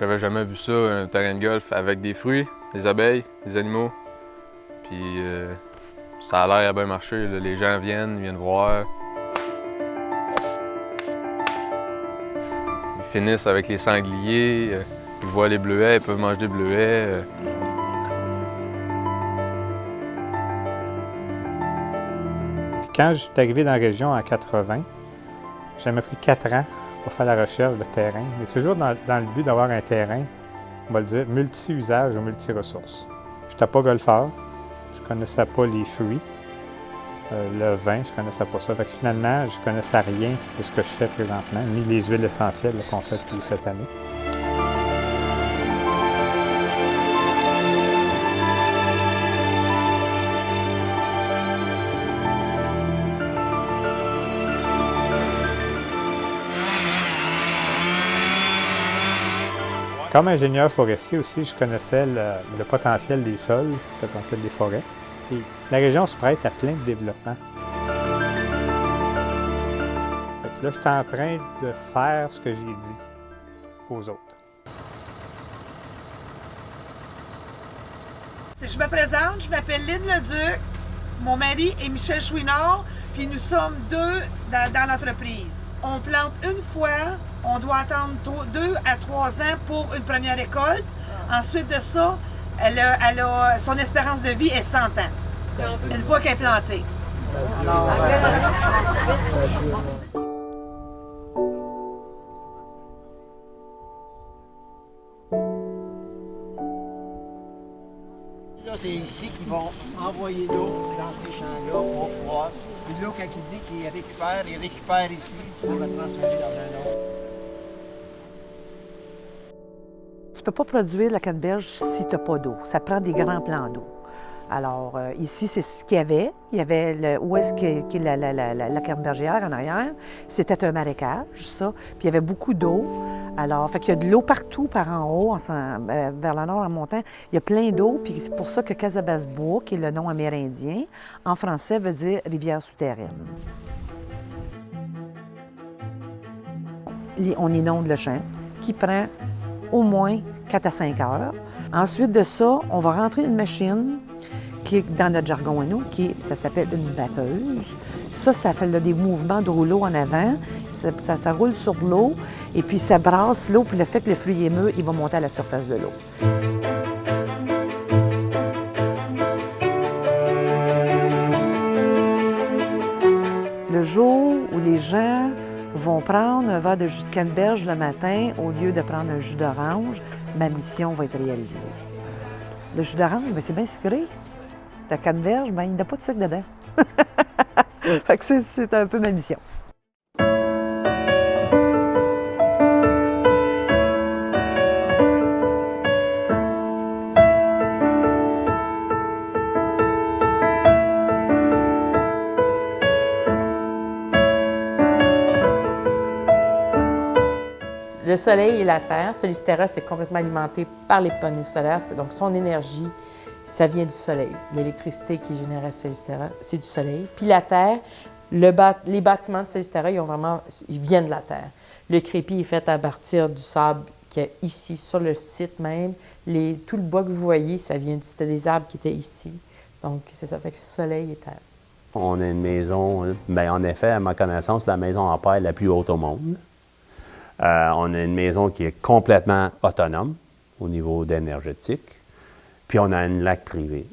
J'avais jamais vu ça, un terrain de golf avec des fruits, des abeilles, des animaux. Puis ça a l'air à bien marcher. Là. Les gens viennent voir. Ils finissent avec les sangliers, ils voient les bleuets, ils peuvent manger des bleuets. Puis quand je suis arrivé dans la région en 80, ça m'a pris 4 ans pour faire la recherche de terrain, mais toujours dans le but d'avoir un terrain, on va le dire, multi-usage ou multi-ressources. Je n'étais pas golfeur, je ne connaissais pas les fruits, le vin, je ne connaissais pas ça. Fait que finalement, je ne connaissais rien de ce que je fais présentement, ni les huiles essentielles qu'on fait depuis cette année. Comme ingénieur forestier aussi, je connaissais le potentiel des sols, le potentiel des forêts. Puis la région se prête à plein de développements. Fait que là, je suis en train de faire ce que j'ai dit aux autres. Je me présente, je m'appelle Lynn Leduc, mon mari est Michel Chouinard, puis nous sommes 2 dans l'entreprise. On plante une fois, on doit attendre 2 à 3 ans pour une première récolte. Ensuite de ça, son espérance de vie est 100 ans, une fois qu'elle est plantée. Alors, là, c'est ici qu'ils vont envoyer l'eau dans ces champs-là pour pouvoir. Puis l'eau, quand il dit qu'il récupère ici pour la transférer dans un autre. Tu ne peux pas produire la canneberge si tu n'as pas d'eau. Ça prend des grands plans d'eau. Alors, ici, c'est ce qu'il y avait. Il y avait où est-ce qu'est la cannebergière en arrière. C'était un marécage, ça. Puis il y avait beaucoup d'eau. Alors, fait qu'il y a de l'eau partout par en haut, vers le nord en montant. Il y a plein d'eau. Puis c'est pour ça que Casabasbois, qui est le nom amérindien, en français veut dire rivière souterraine. On inonde le champ, qui prend au moins 4 à 5 heures. Ensuite de ça, on va rentrer une machine qui est dans notre jargon à nous, ça s'appelle une batteuse. Ça fait là, des mouvements de rouleau en avant. Ça roule sur l'eau et puis ça brasse l'eau. Puis le fait que le fruit est mûr, il va monter à la surface de l'eau. Le jour où les gens vont prendre un verre de jus de canneberge le matin au lieu de prendre un jus d'orange, ma mission va être réalisée. Le jus d'orange, c'est bien sucré. La canneberge, il n'y a pas de sucre dedans. Fait que c'est un peu ma mission. Le soleil et la terre, Solistera, c'est complètement alimenté par les panneaux solaires. Donc, son énergie, ça vient du soleil. L'électricité qui génère à Solistera, c'est du soleil. Puis la terre, les bâtiments de Solistera, ils viennent de la terre. Le crépi est fait à partir du sable qui est ici, sur le site même. Tout le bois que vous voyez, c'était des arbres qui étaient ici. Donc, c'est ça, fait que soleil et terre. On a une maison, bien, en effet, à ma connaissance, la maison en paille la plus haute au monde. On a une maison qui est complètement autonome au niveau énergétique. Puis on a un lac privé.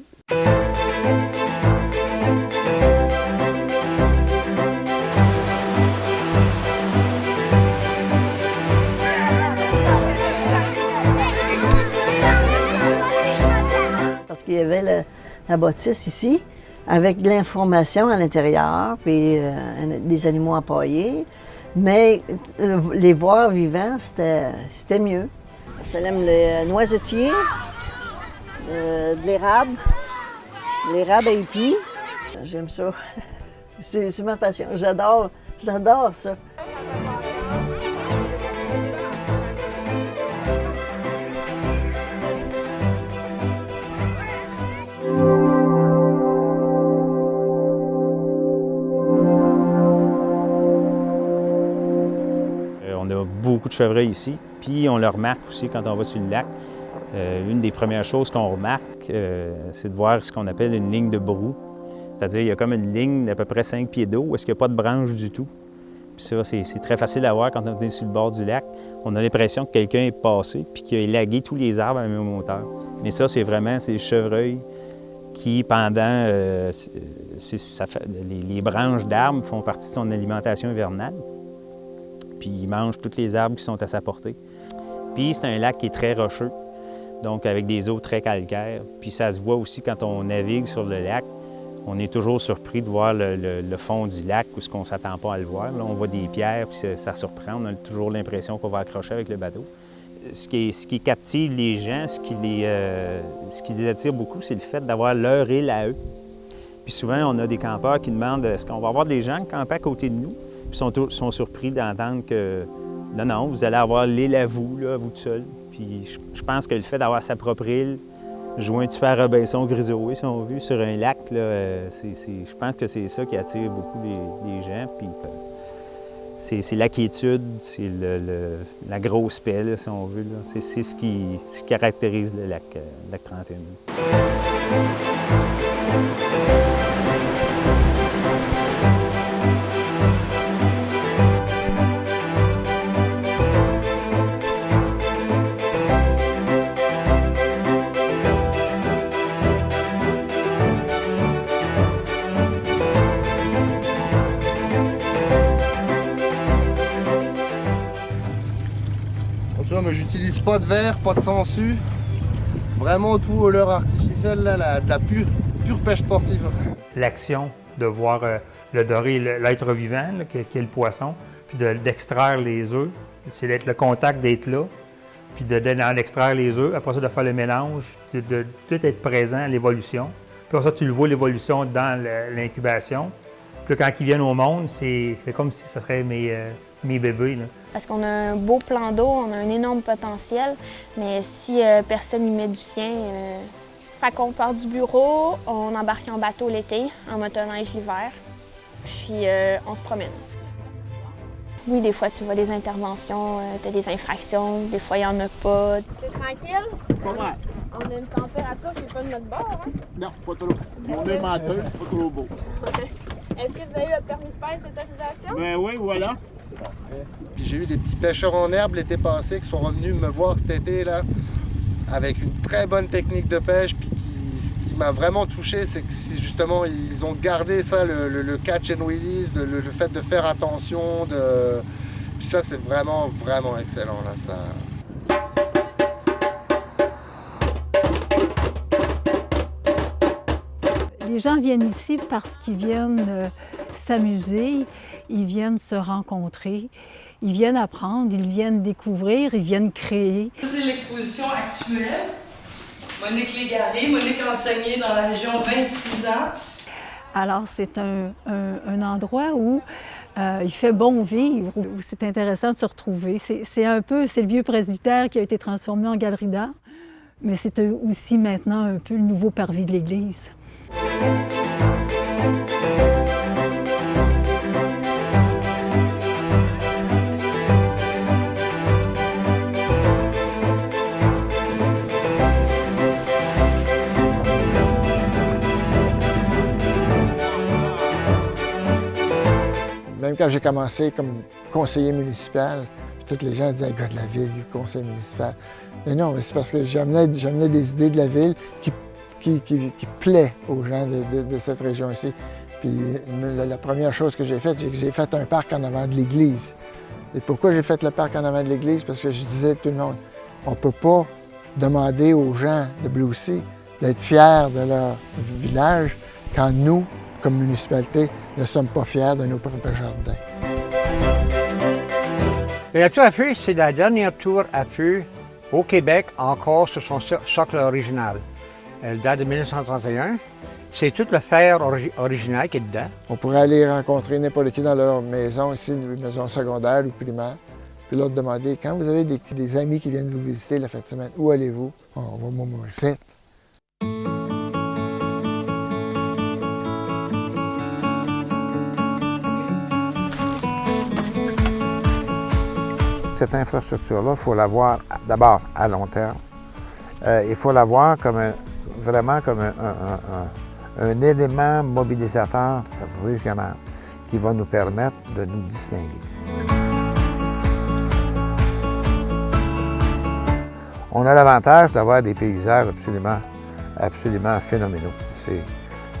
Parce qu'il y avait la bâtisse ici, avec de l'information à l'intérieur, puis des animaux empaillés. Mais les voir vivants, c'était mieux. Ça aime le noisetier, de l'érable à épis. J'aime ça. C'est ma passion. J'adore ça. beaucoup de chevreuils ici. Puis on le remarque aussi quand on va sur le lac. Une des premières choses qu'on remarque, c'est de voir ce qu'on appelle une ligne de brou. C'est-à-dire, il y a comme une ligne d'à peu près 5 pieds d'eau où est-ce qu'il n'y a pas de branche du tout. Puis ça, c'est très facile à voir quand on est sur le bord du lac. On a l'impression que quelqu'un est passé puis qu'il a élagué tous les arbres à la même hauteur. Mais ça, c'est le chevreuil qui, pendant... les branches d'arbres font partie de son alimentation hivernale. Puis il mange tous les arbres qui sont à sa portée. Puis c'est un lac qui est très rocheux, donc avec des eaux très calcaires. Puis ça se voit aussi quand on navigue sur le lac. On est toujours surpris de voir le fond du lac où on ne s'attend pas à le voir. Là, on voit des pierres, puis ça surprend. On a toujours l'impression qu'on va accrocher avec le bateau. Ce qui captive les gens, ce qui les attire beaucoup, c'est le fait d'avoir leur île à eux. Puis souvent, on a des campeurs qui demandent est-ce qu'on va avoir des gens camper à côté de nous? Puis sont surpris d'entendre que non, vous allez avoir l'île à vous, là, vous tout seul. Puis je pense que le fait d'avoir sa propre île, jouer un petit peu à Robinson Crusoe, si on veut, sur un lac, là, je pense que c'est ça qui attire beaucoup les gens. Puis c'est la quiétude, c'est la grosse paix, là, si on veut. C'est ce qui caractérise le lac Trentaine. J'utilise pas de verre, pas de sangsue. Vraiment tout au leurre artificiel, là, de la pure pêche sportive. L'action de voir le doré, l'être vivant, là, qui est le poisson, puis d'extraire les œufs, c'est le contact d'être là, puis d'en extraire les œufs, après ça de faire le mélange, de tout être présent à l'évolution. Puis après ça, tu le vois l'évolution dans l'incubation. Puis là, quand ils viennent au monde, c'est comme si ce serait mes bébés. Là. Parce qu'on a un beau plan d'eau, on a un énorme potentiel, mais si personne n'y met du sien, fait qu'on part du bureau, on embarque en bateau l'été, en motoneige l'hiver, puis on se promène. Oui, des fois tu vois des interventions, tu as des infractions, des fois il n'y en a pas. C'est tranquille? Pas mal. On a une température qui n'est pas de notre bord, hein? Non, pas trop. On est menteur, c'est pas trop beau. Est-ce que vous avez eu un permis de pêche d'autorisation? Ben oui, voilà. Puis j'ai eu des petits pêcheurs en herbe l'été passé qui sont revenus me voir cet été là, avec une très bonne technique de pêche. Puis ce qui m'a vraiment touché, c'est que justement ils ont gardé ça, le catch and release, le fait de faire attention. Puis ça, c'est vraiment excellent là. Ça... Les gens viennent ici parce qu'ils viennent s'amuser, ils viennent se rencontrer, ils viennent apprendre, ils viennent découvrir, ils viennent créer. C'est l'exposition actuelle. Monique Légaré. Monique a enseigné dans la région 26 ans. Alors, c'est un endroit où il fait bon vivre, où c'est intéressant de se retrouver. C'est le vieux presbytère qui a été transformé en galerie d'art, mais c'est aussi maintenant un peu le nouveau parvis de l'église. Même quand j'ai commencé comme conseiller municipal, puis tous les gens disaient « gars de la ville, conseiller municipal ». Mais non, c'est parce que j'amenais des idées de la ville qui plaît aux gens de cette région-ci. Puis la première chose que j'ai faite, c'est que j'ai fait un parc en avant de l'église. Et pourquoi j'ai fait le parc en avant de l'église? Parce que je disais à tout le monde, on ne peut pas demander aux gens de Blue Sea d'être fiers de leur village quand nous, comme municipalité, ne sommes pas fiers de nos propres jardins. La tour à feu, c'est la dernière tour à feu au Québec, encore sur son socle original. Elle date de 1931. C'est tout le fer original qui est dedans. On pourrait aller rencontrer n'importe qui dans leur maison, ici, une maison secondaire ou primaire, puis leur demander, quand vous avez des amis qui viennent vous visiter la fin de semaine, où allez-vous? On va mourir ici. cette infrastructure-là, il faut la voir d'abord à long terme. Il faut la voir comme vraiment comme un élément mobilisateur régional qui va nous permettre de nous distinguer. On a l'avantage d'avoir des paysages absolument phénoménaux.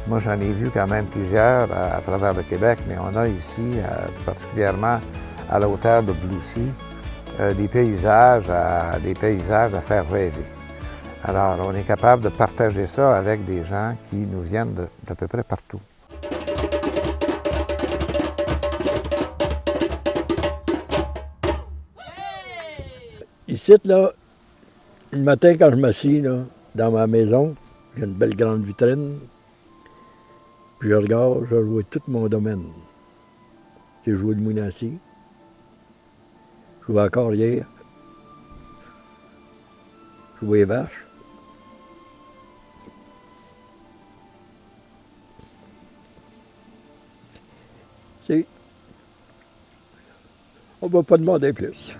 Moi, j'en ai vu quand même plusieurs à travers le Québec, mais on a ici, particulièrement à la hauteur de Blue-Sea, des paysages à faire rêver. Alors, on est capable de partager ça avec des gens qui nous viennent d'à peu près partout. Ici, là, le matin, quand je m'assis dans ma maison, j'ai une belle grande vitrine, puis je regarde, je vois tout mon domaine. J'ai joué le Mounassi, je jouais à Carrière, je jouais les vaches. On ne va pas demander plus.